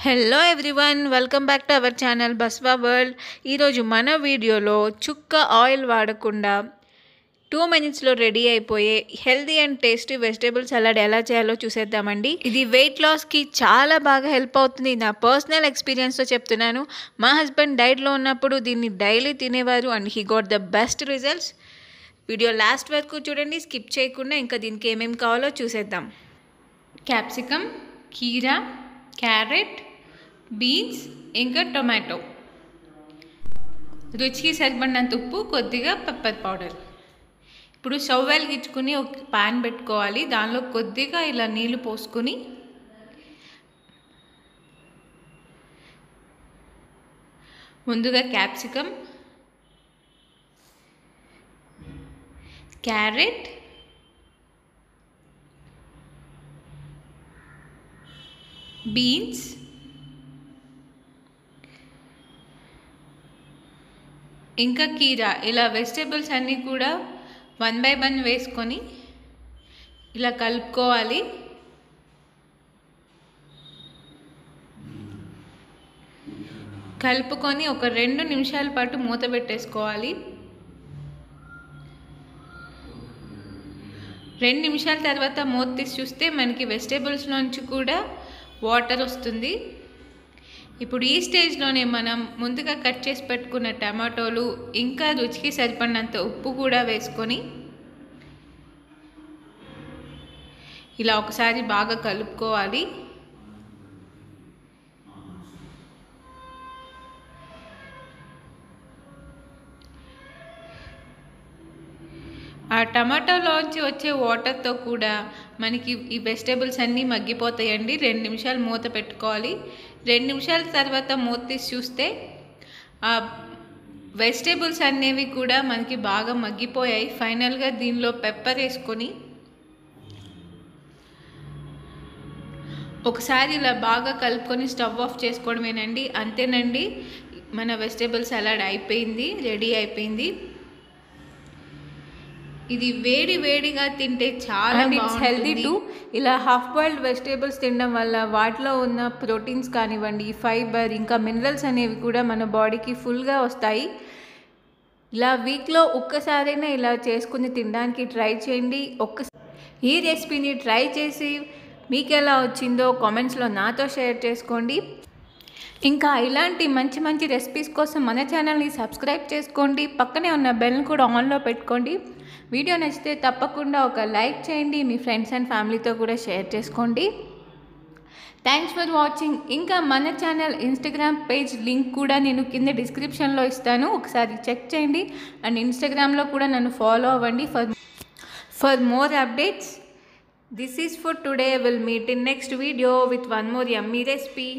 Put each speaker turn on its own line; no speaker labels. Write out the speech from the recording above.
Hello everyone, welcome back to our channel Baswa world. ఈరోజు మన వీడియోలో చుక్క ఆయిల్ వాడకుండా 2 మినిట్స్లో రెడీ అయిపోయే healthy and tasty vegetable salad ఎలా చేయాలో చూసేద్దామండి. ఇది వెయిట్ లాస్కి చాలా బాగా హెల్ప్ అవుతుంది. నా పర్సనల్ ఎక్స్పీరియన్స్తో చెప్తున్నాను. మా హస్బెండ్ డైట్లో ఉన్నప్పుడు దీన్ని డైలీ తినేవారు and he got the best results. Video last వరకు చూడండి, స్కిప్ చేయకుండా. ఇంకా దీనికి ఏమేమి కావాలో చూసేద్దాం. క్యాప్సికమ్, కీరా, క్యారెట్, బీన్స్, ఇంకా టొమాటో, రుచికి సరిపడినంత ఉప్పు, కొద్దిగా పెప్పర్ పౌడర్. ఇప్పుడు స్టవ్ వెలిగించుకుని ఒక పాన్ పెట్టుకోవాలి. దానిలో కొద్దిగా ఇలా నీళ్లు పోసుకొని ముందుగా క్యాప్సికమ్, క్యారెట్, బీన్స్, ఇంకా కీరా, ఇలా వెజిటేబుల్స్ అన్నీ కూడా 1 by 1 వేసుకొని ఇలా కలుపుకోవాలి. కలుపుకొని ఒక 2 నిమిషాల పాటు మూత పెట్టేసుకోవాలి. 2 నిమిషాల తర్వాత మూత తీసి చూస్తే మనకి వెజిటేబుల్స్లోంచి కూడా వాటర్ వస్తుంది. ఇప్పుడు ఈ స్టేజ్లోనే మనం ముందుగా కట్ చేసి పెట్టుకున్న టమాటోలు, ఇంకా రుచికి సరిపడినంత ఉప్పు కూడా వేసుకొని ఇలా ఒకసారి బాగా కలుపుకోవాలి. ఆ టమాటోలోంచి వచ్చే వాటర్తో కూడా మనకి ఈ వెజిటేబుల్స్ అన్నీ మగ్గిపోతాయండి. 2 నిమిషాలు మూత పెట్టుకోవాలి. 2 నిమిషాల తర్వాత మూత తీసి చూస్తే ఆ వెజిటేబుల్స్ అనేవి కూడా మనకి బాగా మగ్గిపోయాయి. ఫైనల్గా దీనిలో పెప్పర్ వేసుకొని ఒకసారి ఇలా బాగా కలుపుకొని స్టవ్ ఆఫ్ చేసుకోవడమేనండి. అంతేనండి, మన వెజిటేబుల్ సలాడ్ అయిపోయింది, రెడీ అయిపోయింది. ఇది వేడి వేడిగా తింటే చాలా హెల్తీ టు. ఇలా హాఫ్ బాయిల్డ్ వెజిటేబుల్స్ తినడం వల్ల వాటిలో ఉన్న ప్రోటీన్స్ కానివ్వండి, ఫైబర్, ఇంకా మినరల్స్ అనేవి కూడా మన బాడీకి ఫుల్గా వస్తాయి. ఇలా వీక్లో ఒక్కసారైనా ఇలా చేసుకుని తినడానికి ట్రై చేయండి. ఈ రెసిపీని ట్రై చేసి మీకు ఎలా వచ్చిందో కామెంట్స్లో నాతో షేర్ చేసుకోండి. ఇంకా ఇలాంటి మంచి మంచి రెసిపీస్ కోసం మన ఛానల్ని సబ్స్క్రైబ్ చేసుకోండి. పక్కనే ఉన్న బెల్ని కూడా ఆన్లో పెట్టుకోండి. వీడియో నచ్చితే తప్పకుండా ఒక లైక్ చేయండి. మీ ఫ్రెండ్స్ అండ్ ఫ్యామిలీతో కూడా షేర్ చేసుకోండి. Thanks for watching. ఇంకా మన ఛానల్ ఇన్స్టాగ్రామ్ పేజ్ లింక్ కూడా నేను కింద డిస్క్రిప్షన్లో ఇస్తాను, ఒకసారి చెక్ చేయండి. అండ్ ఇన్స్టాగ్రామ్లో కూడా నన్ను ఫాలో అవ్వండి for more updates. This is for today. We'll meet in next video with one more yummy recipe.